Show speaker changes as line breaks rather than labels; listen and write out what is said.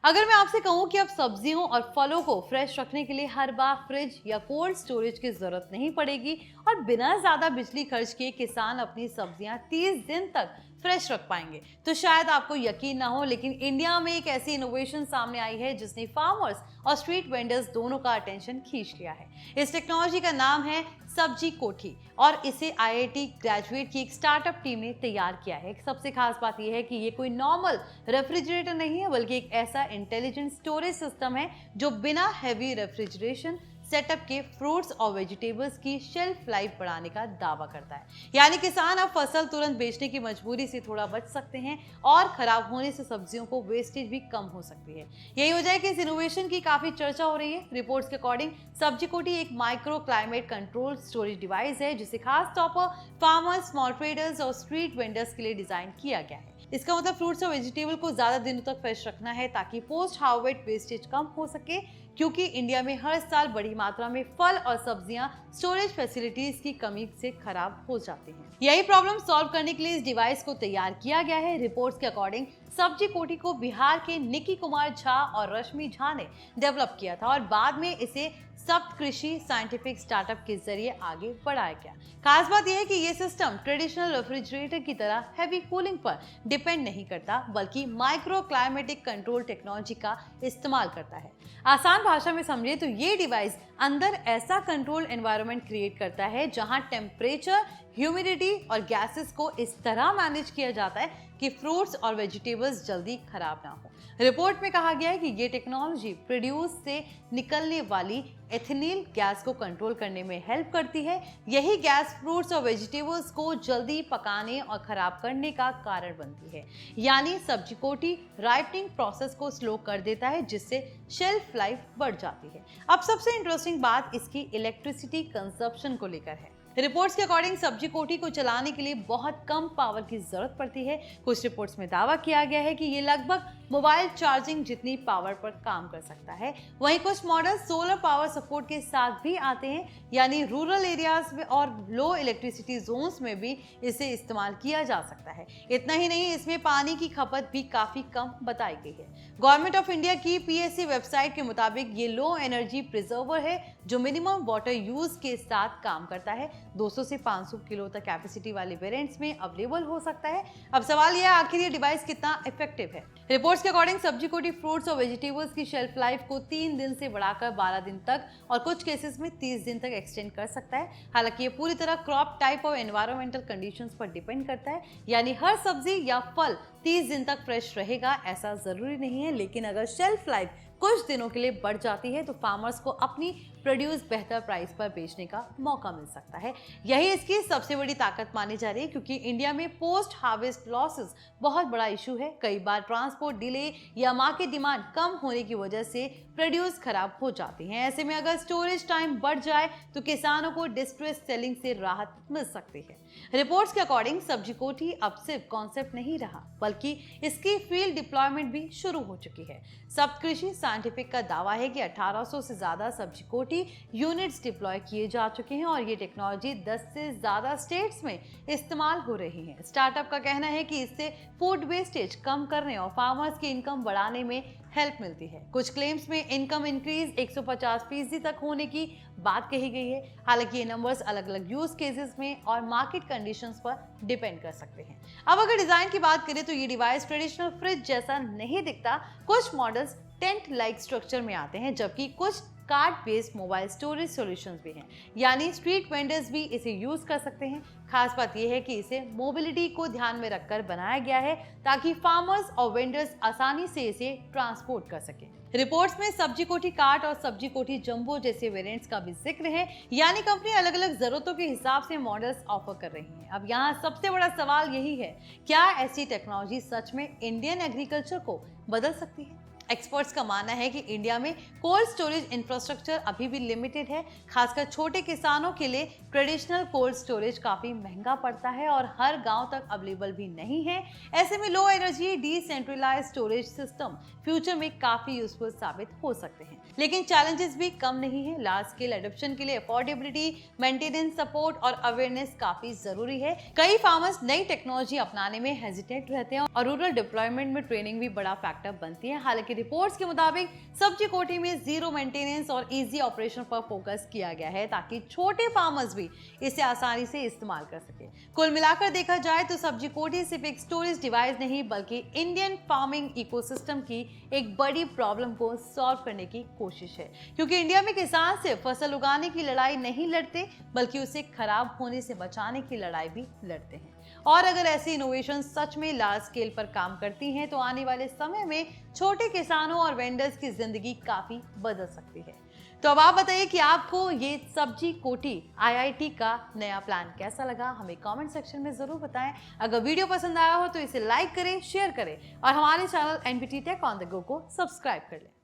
अगर मैं आपसे कहूं कि अब सब्जियों और फलों को फ्रेश रखने के लिए हर बार फ्रिज या कोल्ड स्टोरेज की जरूरत नहीं पड़ेगी और बिना ज्यादा बिजली खर्च किए किसान अपनी सब्जियां 30 दिन तक फ्रेश रख पाएंगे, तो शायद आपको यकीन ना हो, लेकिन इंडिया में एक ऐसी इनोवेशन सामने आई है जिसने फार्मर्स और स्ट्रीट वेंडर्स दोनों का अटेंशन खींच लिया है। इस टेक्नोलॉजी का नाम है सब्जी कोठी और इसे आईआईटी ग्रेजुएट की एक स्टार्टअप टीम ने तैयार किया है। सबसे खास बात यह है कि ये कोई नॉर्मल रेफ्रिजरेटर नहीं है, बल्कि एक ऐसा इंटेलिजेंट स्टोरेज सिस्टम है जो बिना हैवी रेफ्रिजरेशन सेटअप के फ्रूट्स और वेजिटेबल्स की शेल्फ लाइफ बढ़ाने का दावा करता है। यानी किसान अब फसल तुरंत बेचने की मजबूरी से थोड़ा बच सकते हैं और खराब होने से सब्जियों को वेस्टेज भी कम हो सकती है। यही वजह है कि इस इनोवेशन की काफी चर्चा हो रही है। रिपोर्ट्स के अकॉर्डिंग सब्जी कोठी एक micro climate control storage device है जिसे खास तौर पर फार्मर्स, स्मॉल ट्रेडर्स और स्ट्रीट वेंडर्स के लिए डिजाइन किया गया है। इसका मतलब फ्रूट्स और वेजिटेबल को ज्यादा दिनों तक फ्रेश रखना है ताकि पोस्ट हार्वेस्ट वेस्टेज कम हो सके, क्योंकि इंडिया में हर साल बड़ी मात्रा में फल और सब्जियां स्टोरेज फैसिलिटीज की कमी से खराब हो जाती हैं। यही प्रॉब्लम सॉल्व करने के लिए इस डिवाइस को तैयार किया गया है। रिपोर्ट्स के अकॉर्डिंग सब्जी कोठी को बिहार के निकी कुमार झा और रश्मि झा ने डेवलप किया था और बाद में इसे सप्त कृषि साइंटिफिक स्टार्टअप के जरिए आगे बढ़ाया गया। खास बात यह है कि यह सिस्टम ट्रेडिशनल रेफ्रिजरेटर की तरह हैवी कूलिंग पर डिपेंड नहीं करता, बल्कि माइक्रो क्लाइमेटिक कंट्रोल टेक्नोलॉजी का इस्तेमाल करता है। आसान भाषा में समझे तो ये डिवाइस अंदर ऐसा कंट्रोल एनवायरनमेंट क्रिएट करता है जहां टेम्परेचर, ह्यूमिडिटी और गैसेस को इस तरह मैनेज किया जाता है कि फ्रूट्स और वेजिटेबल्स जल्दी खराब ना हो। रिपोर्ट में कहा गया है कि ये टेक्नोलॉजी प्रोड्यूस से निकलने वाली एथिलीन गैस को कंट्रोल करने में हेल्प करती है। यही गैस फ्रूट्स और वेजिटेबल्स को जल्दी पकाने और खराब करने का कारण बनती है। यानी सब्जी कोठी राइपनिंग प्रोसेस को स्लो कर देता है, जिससे शेल्फ लाइफ बढ़ जाती है। अब सबसे इंटरेस्टिंग बात इसकी इलेक्ट्रिसिटी कंजप्शन को लेकर है। रिपोर्ट्स के अकॉर्डिंग सब्जी कोठी को चलाने के लिए बहुत कम पावर की जरूरत पड़ती है। कुछ रिपोर्ट्स में दावा किया गया है कि ये लगभग मोबाइल चार्जिंग जितनी पावर पर काम कर सकता है। वहीं कुछ मॉडल सोलर पावर सपोर्ट के साथ भी आते हैं, यानी रूरल एरियाज में और लो इलेक्ट्रिसिटी जोन्स में भी इसे इस्तेमाल किया जा सकता है। इतना ही नहीं, इसमें पानी की खपत भी काफी कम बताई गई है। गवर्नमेंट ऑफ इंडिया की पीएससी वेबसाइट के मुताबिक ये लो एनर्जी प्रिजर्वर है जो मिनिमम वाटर यूज के साथ काम करता है। 200 से 500 किलो तक कैपेसिटी वाले वेरिएंट्स में अवेलेबल हो सकता है। अब सवाल यह है, आखिर ये डिवाइस कितना इफेक्टिव है। रिपोर्ट्स के अकॉर्डिंग सब्जी कोठी फ्रूट्स और वेजिटेबल्स की शेल्फ लाइफ को 3 दिन से बढ़ाकर 12 दिन तक और कुछ केसेस में 30 दिन तक एक्सटेंड कर सकता है। हालांकि ये पूरी तरह क्रॉप टाइप और एनवायरमेंटल कंडीशंस पर डिपेंड करता है, यानी हर सब्जी या फल 30 दिन तक फ्रेश रहेगा ऐसा जरूरी नहीं है। लेकिन अगर शेल्फ लाइफ कुछ दिनों के लिए बढ़ जाती है तो फार्मर्स को अपनी प्रोड्यूस बेहतर प्राइस पर बेचने का मौका मिल सकता है। यही इसकी सबसे बड़ी ताकत मानी जा रही है, क्योंकि इंडिया में पोस्ट हार्वेस्ट लॉसेस बहुत बड़ा इशू है। कई बार ट्रांसपोर्ट डिले या मार्केट डिमांड कम होने की वजह से प्रोड्यूस खराब हो जाती हैं। ऐसे में अगर स्टोरेज टाइम बढ़ जाए तो किसानों को डिस्ट्रेस सेलिंग से राहत मिल सकती है। रिपोर्ट्स के अकॉर्डिंग सब्जी कोठी अब सिर्फ कॉन्सेप्ट नहीं रहा, बल्कि इसकी फील्ड डिप्लॉयमेंट भी शुरू हो चुकी है। सप्त कृषि साइंटिफिक का दावा है कि 1800 से ज्यादा सब्जी कोठी यूनिट्स डिप्लॉय किए जा चुके हैं और ये टेक्नोलॉजी 10 से ज्यादा स्टेट्स में इस्तेमाल हो रही है। स्टार्टअप का कहना है कि इससे फूड वेस्टेज कम करने और फार्मर्स की इनकम बढ़ाने में हेल्प मिलती है। कुछ क्लेम्स में इनकम इंक्रीज 150% तक होने की बात कही गई है। हालांकि ये नंबर्स अलग अलग यूज केसेस में और मार्केट कंडीशंस पर डिपेंड कर सकते हैं। अब अगर डिजाइन की बात करें तो ये डिवाइस ट्रेडिशनल फ्रिज जैसा नहीं दिखता। कुछ मॉडल्स टेंट लाइक स्ट्रक्चर में आते हैं, जबकि कुछ card based mobile storage solutions भी हैं, यानी स्ट्रीट वेंडर्स भी इसे यूज कर सकते हैं। खास बात यह है कि इसे मोबिलिटी को ध्यान में रखकर बनाया गया है ताकि फार्मर्स और वेंडर्स आसानी से इसे ट्रांसपोर्ट कर सकें। रिपोर्ट्स में सब्जी कोठी कार्ट और सब्जी कोठी जंबो जैसे वेरिएंट्स का भी जिक्र है, यानी कंपनी अलग अलग जरूरतों के हिसाब से मॉडल्स ऑफर कर रही है। अब यहाँ सबसे बड़ा सवाल यही है, क्या ऐसी टेक्नोलॉजी सच में इंडियन एग्रीकल्चर को बदल सकती है? एक्सपर्ट्स का मानना है कि इंडिया में कोल्ड स्टोरेज इंफ्रास्ट्रक्चर अभी भी लिमिटेड है। खासकर छोटे किसानों के लिए ट्रेडिशनल कोल्ड स्टोरेज काफी महंगा पड़ता है और हर गांव तक अवेलेबल भी नहीं है। ऐसे में low energy decentralize storage system future में काफी यूजफुल साबित हो सकते हैं। लेकिन चैलेंजेस भी कम नहीं है। लार्ज स्केल एडॉप्शन के लिए अफोर्डेबिलिटी, मेंटेनेंस, सपोर्ट और अवेयरनेस काफी जरूरी है। कई फार्मर्स नई टेक्नोलॉजी अपनाने में हेजिटेट रहते हैं और रूरल डिप्लॉयमेंट में ट्रेनिंग भी बड़ा फैक्टर बनती है। हालांकि रिपोर्ट्स के मुताबिक सब्जी कोठी में जीरो मेंटेनेंस और इजी ऑपरेशन पर फोकस किया गया है ताकि छोटे फार्मर्स भी इसे आसानी से इस्तेमाल कर सके। कुल मिलाकर देखा जाए तो सब्जी कोठी सिर्फ एक स्टोरेज डिवाइस नहीं बल्कि इंडियन फार्मिंग इकोसिस्टम की एक बड़ी प्रॉब्लम को सॉल्व करने की कोशिश है, क्योंकि इंडिया में किसान सिर्फ फसल उगाने की लड़ाई नहीं लड़ते बल्कि उसे खराब होने से बचाने की लड़ाई भी लड़ते हैं। और अगर ऐसी इनोवेशन सच में लार्ज स्केल पर काम करती हैं तो आने वाले समय में छोटे किसानों और वेंडर्स की जिंदगी काफी बदल सकती है। तो अब आप बताइए कि आपको ये सब्जी कोठी IIT का नया प्लान कैसा लगा, हमें कमेंट सेक्शन में जरूर बताएं। अगर वीडियो पसंद आया हो तो इसे लाइक करें, शेयर करें और हमारे channel NBT Tech on the Go को सब्सक्राइब कर लें।